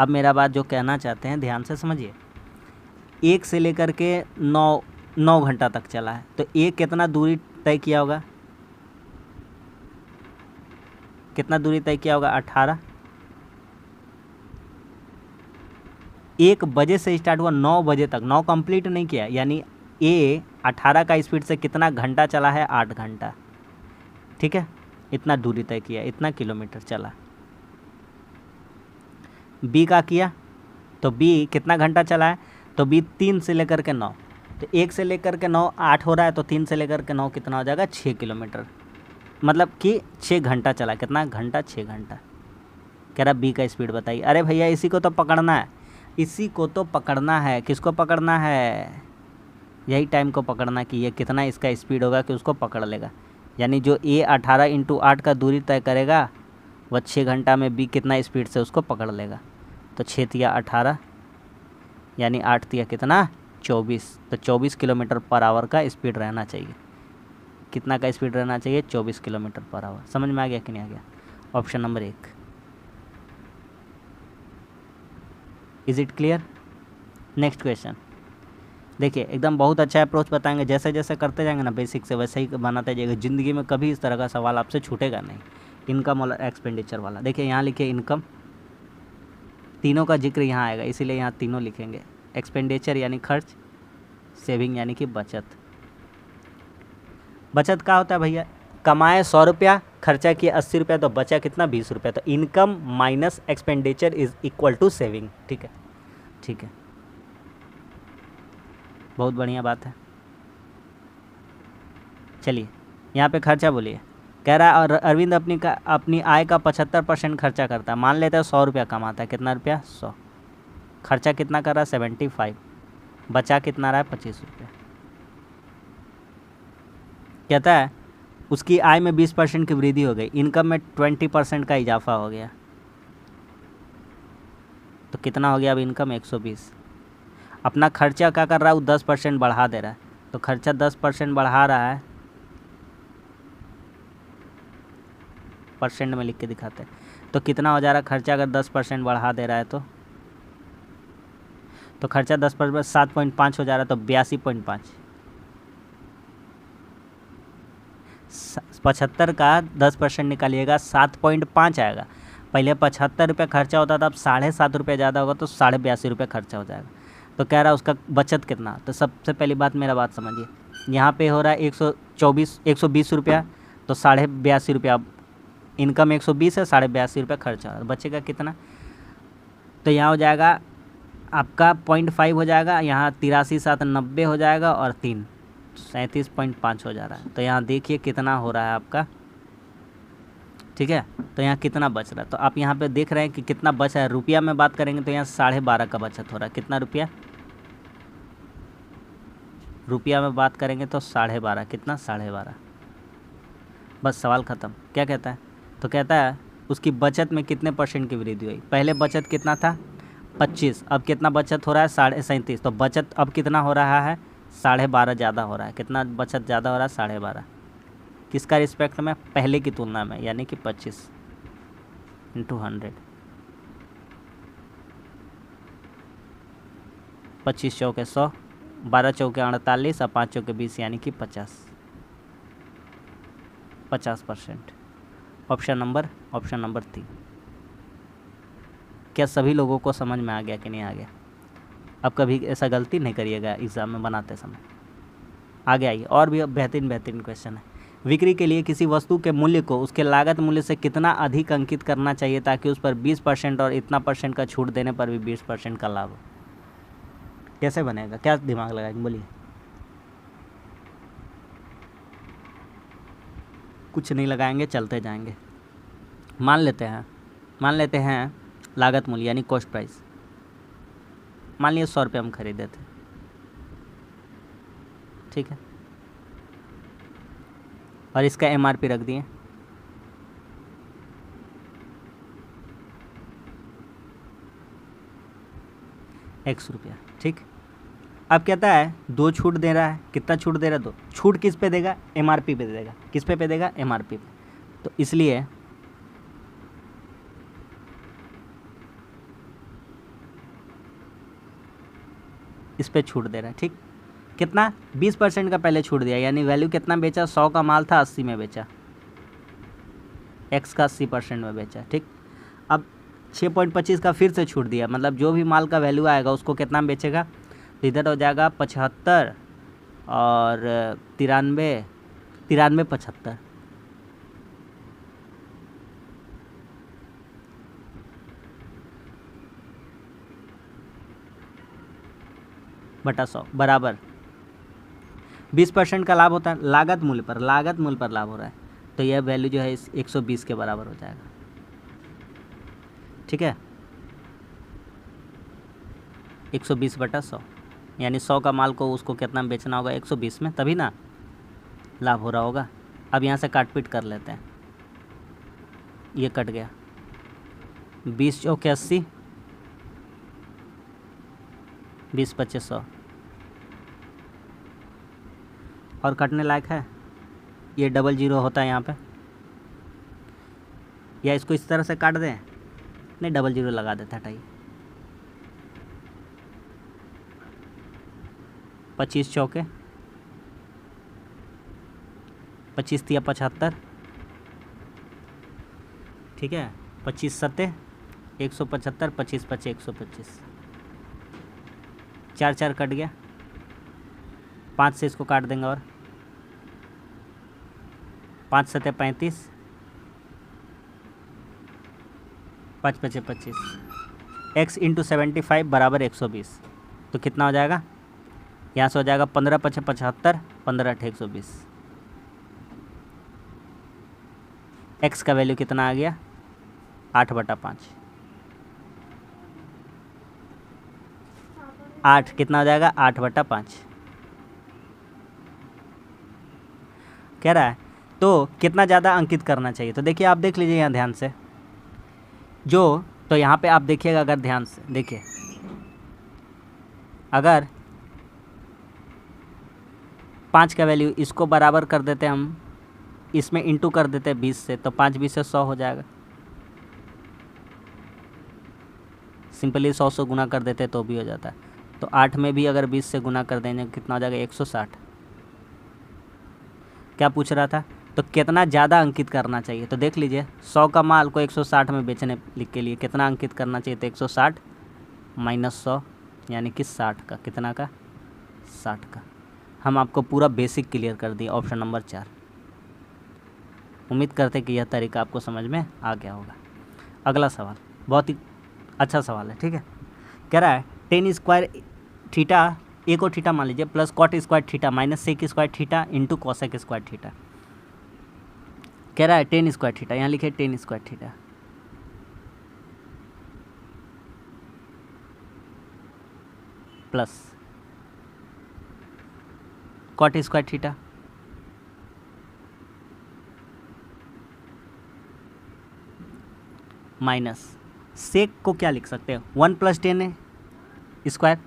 अब मेरा बात जो कहना चाहते हैं ध्यान से समझिए, 1 से लेकर के 9 घंटा तक चला है, तो एक कितना दूरी तय किया होगा, कितना दूरी तय किया होगा 18। 1 बजे से स्टार्ट हुआ 9 बजे तक, 9 कंप्लीट नहीं किया, यानी ए 18 का स्पीड से कितना घंटा चला है 8 घंटा, ठीक है। इतना दूरी तय किया, इतना किलोमीटर चला। बी का किया तो बी कितना घंटा चला है, तो बी 3 से लेकर के 9, तो 1 से लेकर के 9 8 हो रहा है, तो 3 से लेकर के 9 कितना हो जाएगा 6 किलोमीटर, मतलब कि 6 घंटा चला। कितना घंटा 6 घंटा। कह रहा बी का स्पीड बताइए। अरे भैया इसी को तो पकड़ना है, इसी को तो पकड़ना है। किसको पकड़ना है, यही टाइम को पकड़ना कि ये कितना इसका स्पीड होगा कि उसको पकड़ लेगा। यानी जो ए 18 × 8 का दूरी तय करेगा वह 6 घंटा में बी कितना स्पीड से उसको पकड़ लेगा। तो 6 तिया 18 यानी 8 तिया कितना 24, तो 24 किलोमीटर पर आवर का स्पीड रहना चाहिए। कितना का स्पीड रहना चाहिए 24 किलोमीटर पर आवर। समझ में आ गया कि नहीं आ गया। Option number 1। Is it clear. Next question देखिए, एकदम बहुत अच्छा अप्रोच बताएंगे, जैसे जैसे करते जाएंगे ना बेसिक से वैसे ही बनाते जाइएगा। ज़िंदगी में कभी इस तरह का सवाल आपसे छूटेगा नहीं। इनकम और एक्सपेंडिचर वाला देखिए, यहाँ लिखिए इनकम, तीनों का जिक्र यहाँ आएगा इसीलिए यहाँ तीनों लिखेंगे। एक्सपेंडिचर यानी खर्च, सेविंग यानी कि बचत। बचत क्या होता है भैया, कमाए 100 रुपया, खर्चा किया 80 रुपया, तो बचा कितना 20 रुपया। तो income minus expenditure is equal to saving. ठीक है, ठीक है, बहुत बढ़िया बात है। चलिए यहाँ पे खर्चा बोलिए। कह रहा है और अरविंद अपनी आय का 75% खर्चा करता है। मान लेते हैं 100 रुपया कमाता है। कितना रुपया 100, खर्चा कितना कर रहा है 75, बचा कितना रहा है 25 रुपया। कहता है उसकी आय में 20% की वृद्धि हो गई, इनकम में 20% का इजाफा हो गया। तो कितना हो गया अब इनकम 120। अपना खर्चा क्या कर रहा है वो 10% बढ़ा दे रहा है। तो खर्चा 10% बढ़ा रहा है, परसेंट में लिख के दिखाते हैं। तो कितना हो जा रहा है खर्चा अगर 10% बढ़ा दे रहा है तो खर्चा 10% 7.5 हो जा रहा है। तो 82.5, 75 का 10% निकालिएगा 7.5 आएगा। पहले 75 रुपये खर्चा होता था, अब 7.5 रुपये ज़्यादा होगा तो 82.5 रुपये खर्चा हो जाएगा। तो कह रहा है उसका बचत कितना। तो सबसे पहली बात मेरा बात समझिए, यहाँ पे हो रहा है 120 रुपया, तो 82.5 रुपया इनकम 120 है, 82.5 रुपया खर्चा हो रहा है। बचेगा कितना, तो यहाँ हो जाएगा आपका 0.5 हो जाएगा, यहाँ 83 7 90 हो जाएगा और 3 37.5 हो जा रहा है। तो यहाँ देखिए कितना हो रहा है आपका। ठीक है, तो यहाँ कितना बच रहा है। तो आप यहाँ पे देख रहे हैं कि कितना बच रहा है। रुपया में बात करेंगे तो यहाँ 12.5 का बचत हो रहा है। कितना रुपया, रुपया में बात करेंगे तो 12.5, कितना 12.5। बस सवाल ख़त्म। क्या कहता है, तो कहता है उसकी बचत में कितने % की वृद्धि हुई। पहले बचत कितना था 25, अब कितना बचत हो रहा है 37.5। तो बचत अब कितना हो रहा है 12.5 ज़्यादा हो रहा है। कितना बचत ज़्यादा हो रहा है 12.5, किसका रिस्पेक्ट में, पहले की तुलना में, यानी कि 25 × 100। 25 चौके 100, 12 चौके 48 और 5 चौके 20, यानी कि 50%। Option number 3। क्या सभी लोगों को समझ में आ गया कि नहीं आ गया। अब कभी ऐसा गलती नहीं करिएगा एग्ज़ाम में बनाते समय। आगे आइए, और भी बेहतरीन क्वेश्चन है। बिक्री के लिए किसी वस्तु के मूल्य को उसके लागत मूल्य से कितना अधिक अंकित करना चाहिए ताकि उस पर 20% और इतना % का छूट देने पर भी 20% का लाभ हो। कैसे बनेगा, क्या दिमाग लगाएंगे बोलिए। कुछ नहीं लगाएंगे, चलते जाएंगे। मान लेते हैं लागत मूल्य यानी कॉस्ट प्राइस। मान लिया 100 रुपये हम खरीदे थे। ठीक है, और इसका MRP रख दिए ₹100। ठीक, अब कहता है 2 छूट दे रहा है। कितना छूट दे रहा है 2। छूट किस पे देगा, MRP पे देगा। किस पे देगा, MRP पे। तो इसलिए इस पे छूट दे रहा है। ठीक, कितना 20% का पहले छूट दिया, यानी वैल्यू कितना बेचा, 100 का माल था 80 में बेचा, X का 80% में बेचा। ठीक, अब 6.25 का फिर से छूट दिया, मतलब जो भी माल का वैल्यू आएगा उसको कितना में बेचेगा। तो इधर हो जाएगा 75 और 93 75 बटा 100 बराबर 20% का लाभ होता है। लागत मूल्य पर लाभ हो रहा है, तो यह वैल्यू जो है इस 120 के बराबर हो जाएगा। ठीक है, 120 बटा 100, यानी 100 का माल को उसको कितना में बेचना होगा 120 में, तभी ना लाभ हो रहा होगा। अब यहाँ से काट पीट कर लेते हैं, ये कट गया 20 चौके 80, 20 25 100 और कटने लायक है। ये डबल जीरो होता है यहाँ पे, या इसको इस तरह से काट दें, नहीं डबल जीरो लगा देते, हटाइए। 25 चौके 25 तिया 75, ठीक है, 25 सत्ते 175, 25 पचे 125, 4 4 कट गया, 5 से इसको काट देंगे और 5 सत्ते 35, 5 पचे 25, x इंटू 75 बराबर 120। तो कितना हो जाएगा, यहाँ से हो जाएगा 15 पचे 75, 15 अठे 120। x का वैल्यू कितना आ गया, 8/5। 8 कितना हो जाएगा, 8/5 कह रहा है। तो कितना ज़्यादा अंकित करना चाहिए, तो देखिए आप देख लीजिए यहाँ ध्यान से, तो यहाँ पे आप देखिएगा, अगर ध्यान से देखिए, अगर 5 का वैल्यू इसको बराबर कर देते हम, इसमें इंटू कर देते 20 से, तो 5 20 से 100 हो जाएगा। सिंपली 100 से गुना कर देते तो भी हो जाता है। तो 8 में भी अगर 20 से गुना कर देंगे कितना हो जाएगा, 160। क्या पूछ रहा था, तो कितना ज़्यादा अंकित करना चाहिए, तो देख लीजिए 100 का माल को 160 में बेचने के लिए कितना अंकित करना चाहिए, तो 160 माइनस 100 यानी कि 60 का, कितना का, 60 का। हम आपको पूरा बेसिक क्लियर कर दिए, ऑप्शन नंबर 4। उम्मीद करते कि यह तरीका आपको समझ में आ गया होगा। अगला सवाल बहुत ही अच्छा सवाल है, ठीक है। कह रहा है टेन स्क्वायर थीटा, ए को थीटा मान लीजिए, plus cot square theta minus sec square theta into cosec square theta. कह रहा है टेन स्क्वायर थीटा, यहाँ लिखे tan square theta plus cot square theta minus sec को क्या लिख सकते हैं, 1 + 10 है square,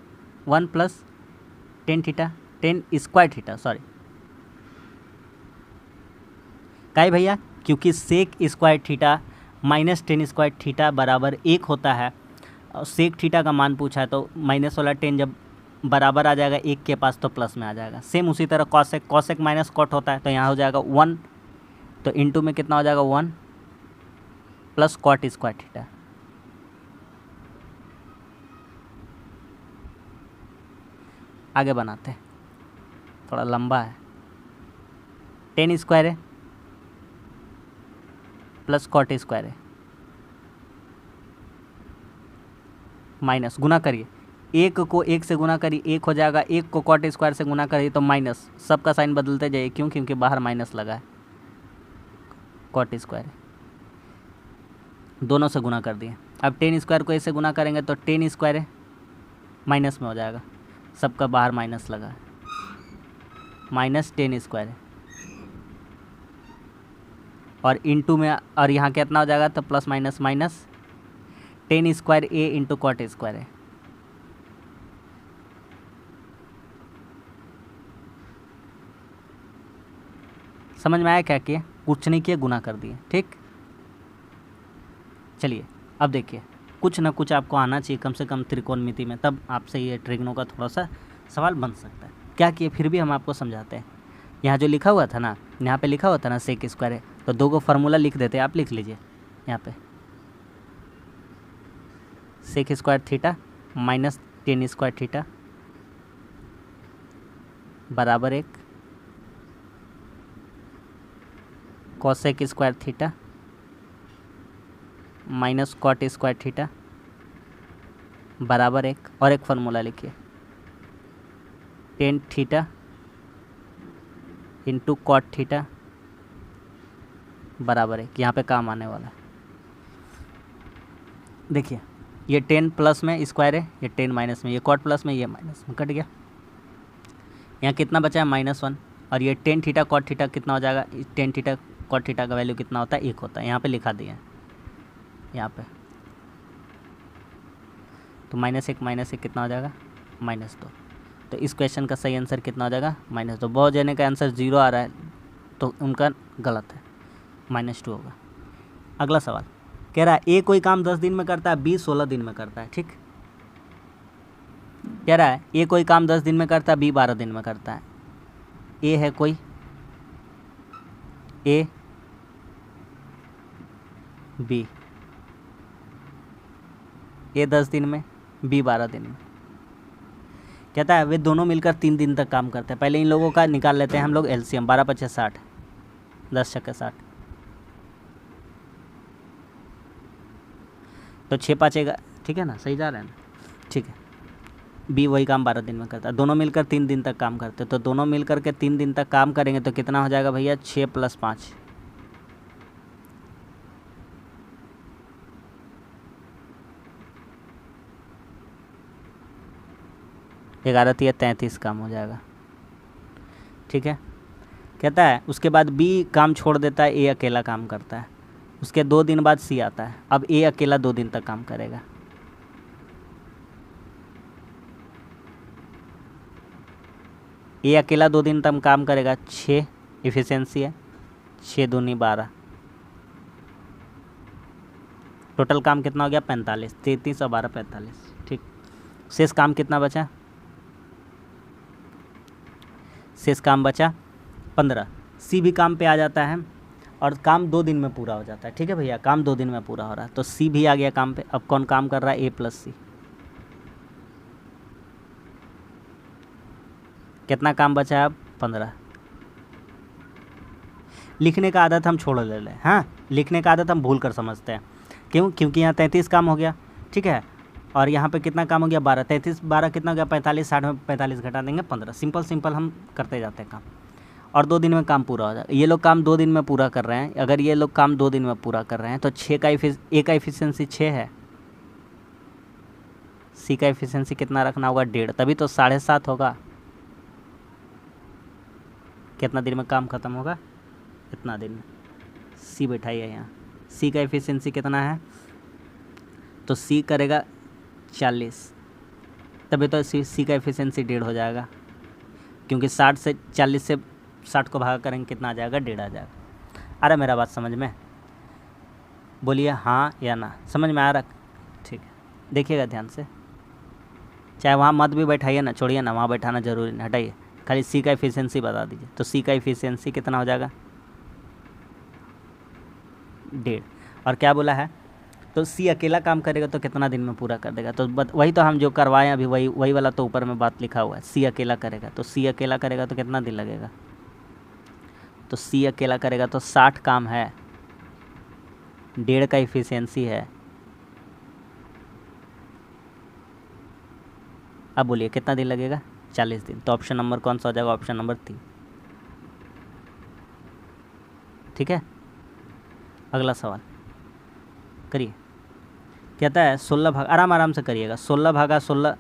1 + 10 theta, 10 square theta, sorry काहे भैया, क्योंकि sec square theta minus 10 square theta बराबर 1 होता है। और सेक थीटा का मान पूछा है, तो माइनस वाला 10 जब बराबर आ जाएगा 1 के पास तो प्लस में आ जाएगा। सेम उसी तरह कॉसेक माइनस कॉट होता है, तो यहाँ हो जाएगा 1, तो इंटू में कितना हो जाएगा 1 प्लस कॉट स्क्वायर थीटा। आगे बनाते हैं, थोड़ा लंबा है। 10 स्क्वायर है प्लस कॉट स्क्वायर है माइनस, गुना करिए, 1 को 1 से गुना करिए 1 हो जाएगा, 1 को कॉट स्क्वायर से गुना करिए तो माइनस, सबका साइन बदलते जाइए, क्यों, क्योंकि बाहर माइनस लगा है, कॉट स्क्वायर दोनों से गुना कर दिए। अब 10 स्क्वायर को 1 से गुना करेंगे तो 10 स्क्वायर है माइनस में हो जाएगा, सबका बाहर माइनस लगा है, माइनस 10 स्क्वायर है, और इंटू में, और यहाँ कितना हो जाएगा, तो प्लस माइनस माइनस 10 स्क्वायर ए इंटू कॉट स्क्वायर है। समझ में आया क्या किया, कुछ नहीं किया, गुना कर दिए, ठीक। चलिए अब देखिए, कुछ ना कुछ आपको आना चाहिए कम से कम त्रिकोणमिति में, तब आपसे ये ट्रिग्नों का थोड़ा सा सवाल बन सकता है। क्या किए, फिर भी हम आपको समझाते हैं। यहाँ जो लिखा हुआ था ना, यहाँ पे लिखा हुआ था ना सेक स्क्वायर है, तो 2 को फार्मूला लिख देते हैं, आप लिख लीजिए यहाँ पे, sec square theta minus 10 square theta बराबर 1 cosec square theta minus cot square theta बराबर 1, और एक फार्मूला लिखिए, 10 थीटा इंटू कॉट थीटा बराबर 1। यहाँ पे काम आने वाला है, देखिए ये 10 प्लस में स्क्वायर है, ये 10 माइनस में, ये कॉट प्लस में, ये माइनस में, कट गया। यहाँ कितना बचा है, -1, और ये 10 थीटा कॉट थीटा कितना हो जाएगा, 10 थीटा कॉट थीटा का वैल्यू कितना होता है, 1 होता है, यहाँ पे लिखा दिया है, यहाँ पे, तो -1 कितना हो जाएगा, -2। तो इस क्वेश्चन का सही आंसर कितना हो जाएगा, -2। बहुत जने का आंसर 0 आ रहा है तो उनका गलत है, -2 होगा। अगला सवाल कह रहा है ए कोई काम 10 दिन में करता है, बी 16 दिन में करता है, ठीक। कह रहा है ए कोई काम 10 दिन में करता है, बी 12 दिन में करता है। ए है कोई, ए बी, ए 10 दिन में, बी 12 दिन में। कहता है वे दोनों मिलकर 3 दिन तक काम करते हैं। पहले इन लोगों का निकाल लेते हैं हम लोग एलसीएम, 12 × 5 = 60, 10 छक्के 60, तो 6 पाँचेगा, ठीक है ना, सही जा रहा है ना, ठीक है। बी वही काम 12 दिन में करता है, दोनों मिलकर 3 दिन तक काम करते, तो दोनों मिलकर के 3 दिन तक काम करेंगे तो कितना हो जाएगा भैया, 6 + 5, ग्यारह 33 काम हो जाएगा, ठीक है। कहता है उसके बाद बी काम छोड़ देता है, ए अकेला काम करता है, उसके 2 दिन बाद सी आता है, अब ए अकेला 2 दिन तक काम करेगा। ए अकेला 2 दिन तक काम करेगा, 6 इफिशिएंसी है, 6 दूनी 12, टोटल काम कितना हो गया 45, 33 और 12 45, ठीक। शेष काम कितना बचा, शेष काम बचा 15। सी भी काम पे आ जाता है और काम 2 दिन में पूरा हो जाता है, ठीक है भैया, काम 2 दिन में पूरा हो रहा है, तो सी भी आ गया काम पे। अब कौन काम कर रहा है, ए + सी, कितना काम बचा है अब 15। लिखने का आदत हम छोड़ ले लें, हाँ, लिखने का आदत हम भूल कर समझते हैं, क्यों, क्योंकि यहाँ 33 काम हो गया, ठीक है, और यहाँ पे कितना काम हो गया 12, 33 12 कितना हो गया 45, 60 में 45 घटा देंगे 15, सिंपल सिंपल हम करते जाते हैं काम, और 2 दिन में काम पूरा हो जाएगा। ये लोग काम 2 दिन में पूरा कर रहे हैं, अगर ये लोग काम 2 दिन में पूरा कर रहे हैं तो 6 का ए का इफिशियंसी 6 है, सी का इफिशियंसी कितना रखना होगा 1.5, तभी तो 7.5 होगा। कितना दिन में काम ख़त्म होगा, इतना दिन में। सी बैठाइए यहाँ, सी का इफिशियंसी कितना है, तो सी करेगा 40, तभी तो सी का इफिशियंसी 1.5 हो जाएगा, क्योंकि 60 से 40 से 60 को भागा करेंगे कितना आ जाएगा, 1.5 आ जाएगा। आ रहा मेरा बात समझ में, बोलिए हाँ या ना, समझ में आ रहा, ठीक है। देखिएगा ध्यान से, चाहे वहाँ मत भी बैठाइए ना, छोड़िए ना, वहाँ बैठाना जरूरी नहीं, हटाइए, खाली सी का इफिशियंसी बता दीजिए। तो सी का इफिशियंसी कितना हो जाएगा 1.5, और क्या बोला है, तो सी अकेला काम करेगा तो कितना दिन में पूरा कर देगा, तो वही तो हम जो करवाएं अभी, वही वाला तो ऊपर में बात लिखा हुआ है, सी अकेला करेगा, तो सी अकेला करेगा तो कितना दिन लगेगा, तो सी अकेला करेगा तो 60 काम है, 1.5 का इफिशियंसी है। अब बोलिए कितना दिन लगेगा, 40 दिन। तो ऑप्शन नंबर कौन सा हो जाएगा, ऑप्शन नंबर 3, ठीक है। अगला सवाल करिए, कहता है 16 भाग, आराम से करिएगा, 16 भागा 16,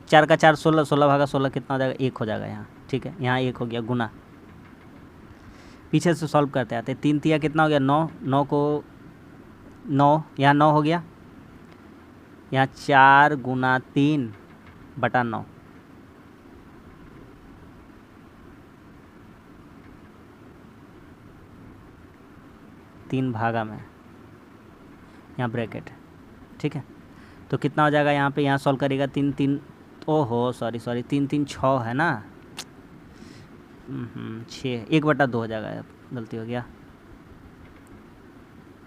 4 का 4 16, 16 भागा 16 कितना हो जाएगा, 1 हो जाएगा यहाँ, ठीक है, यहाँ 1 हो गया गुना। पीछे से सॉल्व करते आते, 3 तिया कितना हो गया 9, 9 को 9, यहाँ 9 हो गया, यहाँ 4 गुना 3 बटा 9, तीन भागा में, यहाँ ब्रैकेट है, ठीक है। तो कितना हो जाएगा यहाँ पे, यहाँ सॉल्व करेगा 3 3, ओहो सॉरी 3 3 6 है ना, 6, 1/2 हो जाएगा, गलती हो गया,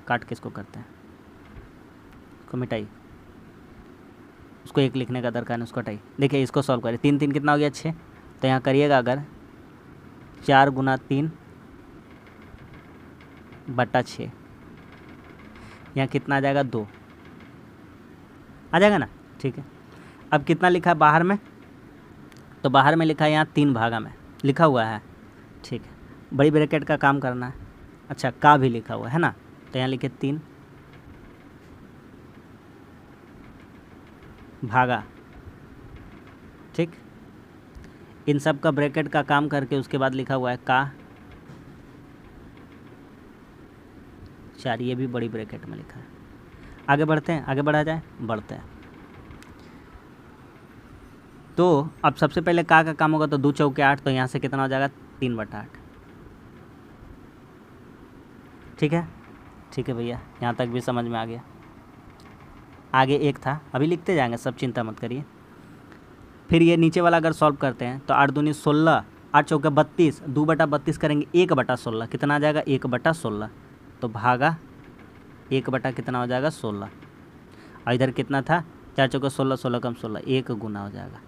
काट के इसको करते हैं, इसको मिटाइए, उसको 1 लिखने का दरकार नहीं, उसको हटाइए। देखिए इसको सॉल्व करिए, 3 3 कितना हो गया 6, तो यहाँ करिएगा अगर 4 गुना 3 बटा 6, यहाँ कितना आ जाएगा 2 आ जाएगा ना, ठीक है। अब कितना लिखा है बाहर में, तो बाहर में लिखा है यहाँ 3 भागा में लिखा हुआ है, ठीक है, बड़ी ब्रैकेट का काम करना है, अच्छा का भी लिखा हुआ है ना, तो यहाँ लिखे 3 भागा, ठीक, इन सब का ब्रैकेट का काम करके उसके बाद लिखा हुआ है का 4, ये भी बड़ी ब्रैकेट में लिखा है। आगे बढ़ते हैं, आगे बढ़ा जाए, बढ़ते हैं। तो अब सबसे पहले का काम होगा, तो 2 चौके 8, तो यहाँ से कितना हो जाएगा 3/8, ठीक है, ठीक है भैया, यहाँ तक भी समझ में आ गया। आगे एक था, अभी लिखते जाएंगे, सब चिंता मत करिए। फिर ये नीचे वाला अगर सॉल्व करते हैं तो 8 दूनी 16, 8 चौके 32, 2/32 करेंगे 1/16, कितना आ जाएगा 1/16, तो भागा 1 कितना हो जाएगा 16, और इधर कितना था 4 चौके 16, 16 कम 16, 1 गुना हो जाएगा।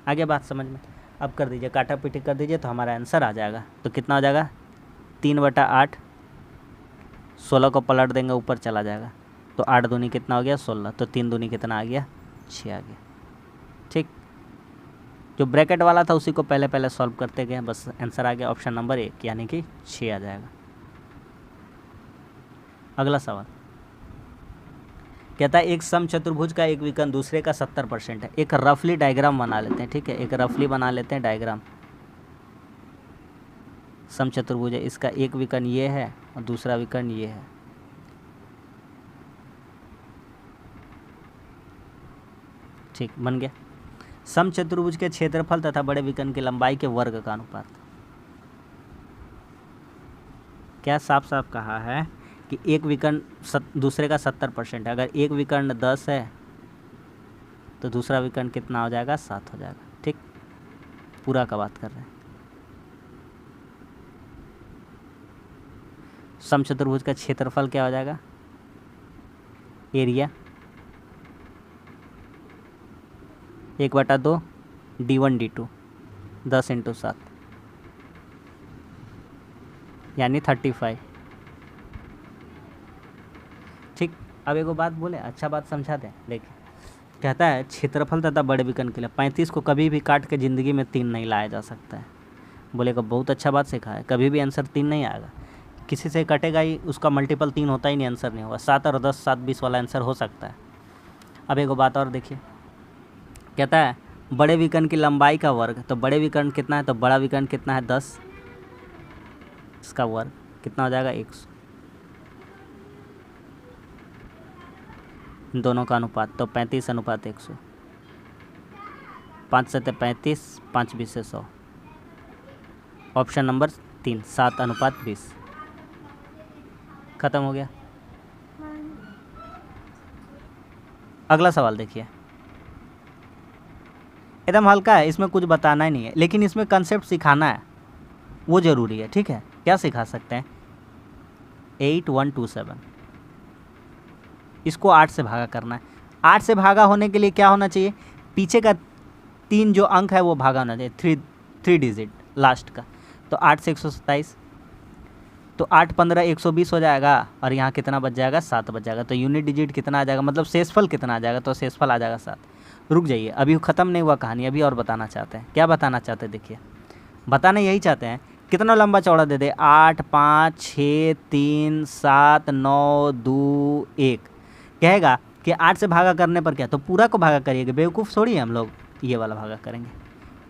आगे बात समझ में, अब कर दीजिए, काटा पीटी कर दीजिए तो हमारा आंसर आ जाएगा। तो कितना हो जाएगा 3/8 16 को पलट देंगे ऊपर चला जाएगा, तो 8 दूनी कितना हो गया 16, तो 3 दूनी कितना आ गया 6 आ गया। ठीक, जो ब्रैकेट वाला था उसी को पहले पहले सॉल्व करते गए, बस आंसर आ गया ऑप्शन नंबर 1 यानी कि 6 आ जाएगा। अगला सवाल कहता है एक समचतुर्भुज का एक विकर्ण दूसरे का 70% है। एक रफली डायग्राम बना लेते हैं, ठीक है, एक रफली बना लेते हैं डायग्राम। समचतुर्भुज है, इसका एक विकर्ण ये है और दूसरा विकर्ण ये है। ठीक, बन गया। समचतुर्भुज के क्षेत्रफल तथा बड़े विकर्ण की लंबाई के वर्ग का अनुपात। क्या साफ साफ कहा है कि एक विकर्ण दूसरे का 70% है। अगर एक विकर्ण 10 है तो दूसरा विकर्ण कितना हो जाएगा 7 हो जाएगा। ठीक, पूरा का बात कर रहे हैं। समचतुर्भुज का क्षेत्रफल क्या हो जाएगा, एरिया 1/2 D1 D2 10 × 7 यानी 35। ठीक, अब एक बात बोले, अच्छा बात समझा दें। देखिए कहता है क्षेत्रफल तथा बड़े विकर्ण के लिए 35 को कभी भी काट के ज़िंदगी में 3 नहीं लाया जा सकता है। बोलेगा बहुत अच्छा बात सीखा है, कभी भी आंसर 3 नहीं आएगा, किसी से कटेगा ही, उसका मल्टीपल 3 होता ही नहीं, आंसर नहीं होगा। 7 और 10 7 20 वाला आंसर हो सकता है। अब एक बात और देखिए, कहता है बड़े विकर्ण की लंबाई का वर्ग। तो बड़े विकर्ण कितना है, तो बड़ा विकर्ण कितना है 10, इसका वर्ग कितना हो जाएगा 100। इन दोनों का अनुपात तो 35:100, 5 7 35, 5 20 100। Option number 3 7:20। खत्म हो गया। अगला सवाल देखिए, एकदम हल्का है, इसमें कुछ बताना ही नहीं है, लेकिन इसमें कंसेप्ट सिखाना है, वो ज़रूरी है। ठीक है, क्या सिखा सकते हैं, 8127 इसको 8 से भागा करना है। 8 से भागा होने के लिए क्या होना चाहिए, पीछे का 3 जो अंक है वो भागा होना चाहिए, 3 डिजिट लास्ट का। तो 8 से 127, तो 8 15 120 हो जाएगा, और यहाँ कितना बच जाएगा 7 बच जाएगा। तो यूनिट डिजिट कितना आ जाएगा, मतलब शेषफल कितना आ जाएगा, तो शेषफल आ जाएगा 7। रुक जाइए, अभी ख़त्म नहीं हुआ कहानी, अभी और बताना चाहते हैं। क्या बताना चाहते हैं, देखिए बताना यही चाहते हैं, कितना लंबा चौड़ा दे दे, 8 5 6 3 7 9 2 1। कहेगा कि 8 से भागा करने पर क्या, तो पूरा को भागा करिएगा, बेवकूफ़ थोड़ी है हम लोग, ये वाला भागा करेंगे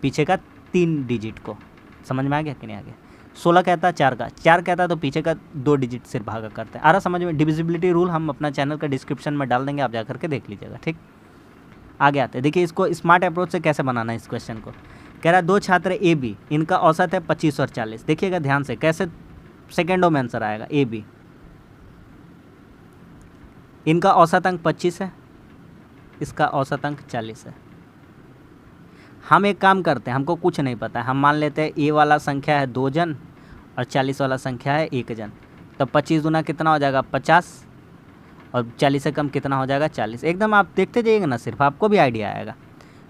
पीछे का 3 डिजिट को। समझ में आ गया कि नहीं आ गया। 16 कहता है 4 का, 4 कहता है तो पीछे का 2 डिजिट से भागा करते हैं। आ रहा समझ में। डिविजिबिलिटी रूल हम अपना चैनल का डिस्क्रिप्शन में डाल देंगे, आप जा करके देख लीजिएगा। ठीक, आगे आते हैं। देखिए इसको स्मार्ट अप्रोच से कैसे बनाना है इस क्वेश्चन को। कह रहा है 2 छात्र ए बी, इनका औसत है 25 और 40। देखिएगा ध्यान से, कैसे सेकेंडों में आंसर आएगा। ए बी, इनका औसत अंक 25 है, इसका औसत अंक 40 है। हम एक काम करते हैं, हमको कुछ नहीं पता है, हम मान लेते हैं ए वाला संख्या है 2 जन और 40 वाला संख्या है 1 जन। तो 25 दूना कितना हो जाएगा 50, और 40 से कम कितना हो जाएगा 40। एकदम आप देखते जाइएगा ना, सिर्फ आपको भी आइडिया आएगा।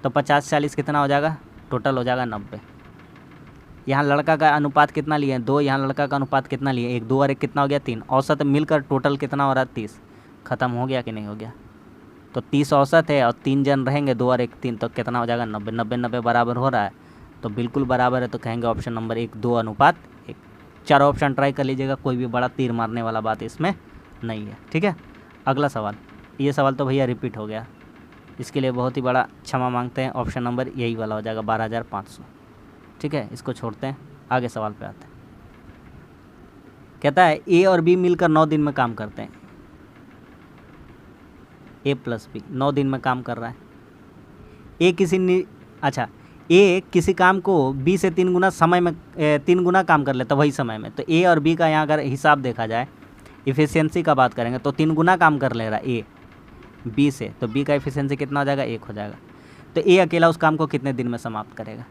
तो 50 40 कितना हो जाएगा, टोटल हो जाएगा 90। यहाँ लड़का का अनुपात कितना लिए 2, यहाँ लड़का का अनुपात कितना लिए 1, 2 और 1 कितना हो गया 3। औसत मिलकर टोटल कितना हो रहा है 30। ख़त्म हो गया कि नहीं हो गया। तो 30 औसत है और 3 जन रहेंगे, 2 और 1 3, तो कितना हो जाएगा 90। 90 90 बराबर हो रहा है, तो बिल्कुल बराबर है। तो कहेंगे ऑप्शन नंबर 1 2:1। चारों ऑप्शन ट्राई कर लीजिएगा, कोई भी बड़ा तीर मारने वाला बात इसमें नहीं है। ठीक है, अगला सवाल। ये सवाल तो भैया रिपीट हो गया, इसके लिए बहुत ही बड़ा क्षमा मांगते हैं। ऑप्शन नंबर यही वाला हो जाएगा 12500। ठीक है, इसको छोड़ते हैं, आगे सवाल पे आते हैं। कहता है ए और बी मिलकर 9 दिन में काम करते हैं। ए प्लस बी 9 दिन में काम कर रहा है। ए किसी काम को बी से 3 गुना समय में 3 गुना काम कर लेता वही समय में। तो ए और बी का यहाँ अगर हिसाब देखा जाए, इफ़िशियंसी का बात करेंगे तो 3 गुना काम कर ले रहा है ए बी से, तो बी का इफ़िशियंसी कितना हो जाएगा 1 हो जाएगा। तो ए अकेला उस काम को कितने दिन में समाप्त करेगा।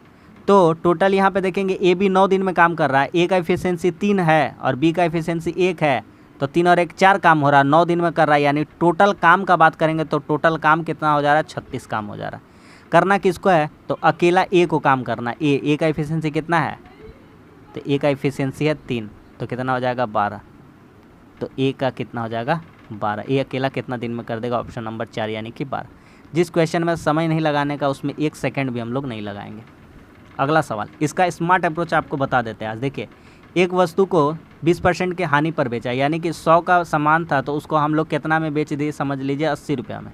तो टोटल यहाँ पे देखेंगे ए बी 9 दिन में काम कर रहा है, ए का इफ़िशियंसी 3 है और बी का इफ़िशियंसी 1 है, तो 3 और 1 4 काम हो रहा है, 9 दिन में कर रहा है। यानी टोटल काम का बात करेंगे तो टोटल काम कितना हो जा रहा है 36 काम हो जा रहा है। करना किसको है, तो अकेला ए को काम करना। ए का इफ़िशियंसी कितना है, तो ए का इफ़िशियंसी है 3, तो कितना हो जाएगा 12। तो ए का कितना हो जाएगा 12। ए अकेला कितना दिन में कर देगा, ऑप्शन नंबर 4 यानी कि 12। जिस क्वेश्चन में समय नहीं लगाने का उसमें 1 सेकंड भी हम लोग नहीं लगाएंगे। अगला सवाल, इसका स्मार्ट अप्रोच आपको बता देते हैं आज। देखिए, एक वस्तु को 20% के हानि पर बेचा, यानी कि 100 का सामान था तो उसको हम लोग कितना में बेच दिए, समझ लीजिए 80 रुपये में।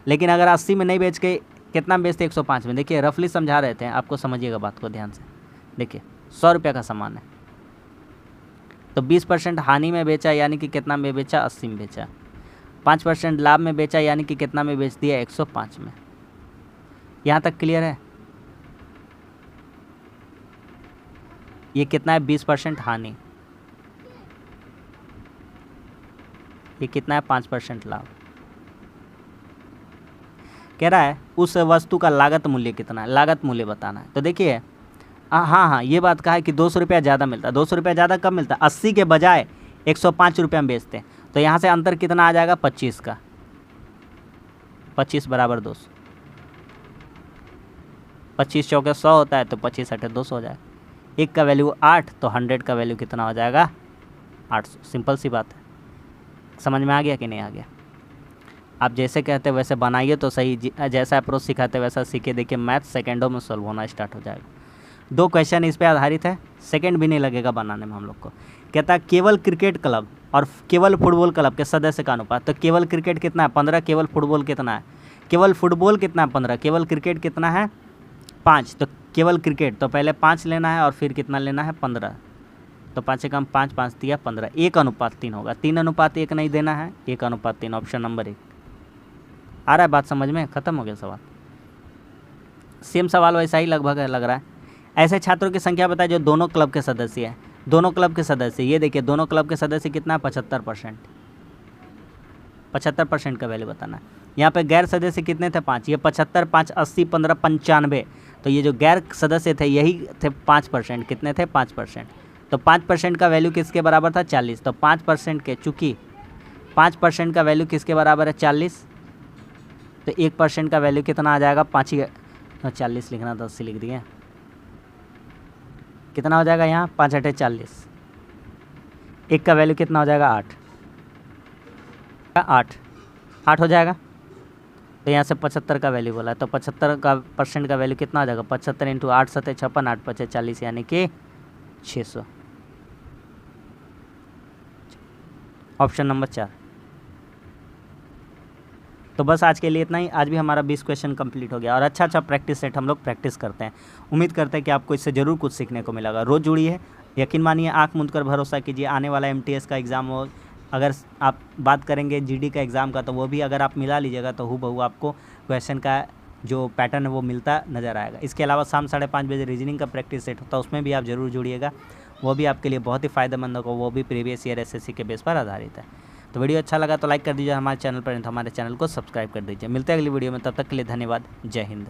लेकिन अगर 80 में नहीं बेच के कितना बेचते, 105 में। देखिए रफली समझा रहे थे, आपको समझिएगा बात को ध्यान से। देखिए 100 रुपये का सामान है तो 20% हानि में बेचा, यानी कि कितना में बेचा, 80 में बेचा। 5% लाभ में बेचा, यानी कि कितना में बेच दिया, 105 में। यहाँ तक क्लियर है? ये कितना है, 20% हानि, ये कितना है, 5% लाभ। कह रहा है उस वस्तु का लागत मूल्य कितना है, लागत मूल्य बताना है। तो देखिए हाँ, ये बात कहा है कि 200 रुपया ज़्यादा मिलता है। 200 रुपया ज़्यादा कब मिलता है, 80 के बजाय 105 रुपये में बेचते हैं। तो यहाँ से अंतर कितना आ जाएगा, 25 का। 25 बराबर 200। 25 चौके 100 होता है तो 25 अठे 200 हो जाएगा। 1 का वैल्यू 8 तो 100 का वैल्यू कितना हो जाएगा, 800। सिंपल सी बात है। समझ में आ गया कि नहीं आ गया? आप जैसे कहते वैसे बनाइए तो सही, जैसा अप्रोच सिखाते वैसा सीखे। देखिए मैथ सेकेंडों में सॉल्व होना स्टार्ट हो जाएगा। 2 क्वेश्चन इस पे आधारित है, सेकंड भी नहीं लगेगा बनाने में हम लोग को। कहता है केवल क्रिकेट क्लब और केवल फुटबॉल क्लब के सदस्य का अनुपात। तो केवल क्रिकेट कितना है, 15। केवल फुटबॉल कितना है, केवल फुटबॉल कितना है, 15। केवल क्रिकेट कितना है, 5। तो केवल क्रिकेट तो पहले 5 लेना है और फिर कितना लेना है, 15। तो 5 से कम 5, 5 दिया 15। 1:3 होगा। 3:1 नहीं देना है, 1:3, ऑप्शन नंबर 1। आ रहा है बात समझ में? खत्म हो गया सवाल। सेम सवाल वैसा ही लगभग लग रहा है। ऐसे छात्रों की संख्या बताए जो दोनों क्लब के सदस्य हैं। दोनों क्लब के सदस्य, ये देखिए दोनों क्लब के सदस्य कितना है, 75%। 75% का वैल्यू बताना है। यहाँ पे गैर सदस्य कितने थे, 5। ये 75, 5, 80, 15, 95। तो ये जो गैर सदस्य थे यही थे 5%। कितने थे, 5%। तो 5% का वैल्यू किसके बराबर था, 40। तो 5% के, चूँकि 5% का वैल्यू किसके बराबर है, 40। तो 1% का वैल्यू कितना आ जाएगा, 5 ही 40 लिखना था, 80 लिख दिए। कितना हो जाएगा यहाँ, 5 अठे 40। 1 का वैल्यू कितना हो जाएगा, 8 हो जाएगा। तो यहाँ से 75 का वैल्यू बोला है, तो 75% का वैल्यू कितना हो जाएगा, 75 × 8 × 7 = 56, 8 × 5 = 40, यानी कि 600। Option number 4। तो बस आज के लिए इतना ही। आज भी हमारा 20 क्वेश्चन कंप्लीट हो गया और अच्छा प्रैक्टिस सेट हम लोग प्रैक्टिस करते हैं। उम्मीद करते हैं कि आपको इससे ज़रूर कुछ सीखने को मिलेगा। रोज़ जुड़िए, यकीन मानिए, आंख मूंद कर भरोसा कीजिए। आने वाला MTS का एग्ज़ाम हो, अगर आप बात करेंगे GD का एग्ज़ाम का, तो वो भी अगर आप मिला लीजिएगा तो हूबहू आपको क्वेश्चन का जो पैटर्न है वो मिलता नज़र आएगा। इसके अलावा शाम 5:30 बजे रीजनिंग का प्रैक्टिस सेट होता है, उसमें भी आप ज़रूर जुड़िएगा। वो भी आपके लिए बहुत ही फ़ायदेमंद होगा। वो भी प्रीवियस ईयर SSC के बेस पर आधारित है। तो वीडियो अच्छा लगा तो लाइक कर दीजिए, हमारे चैनल पर नहीं तो हमारे चैनल को सब्सक्राइब कर दीजिए। मिलते हैं अगली वीडियो में, तब तक के लिए धन्यवाद। जय हिंद।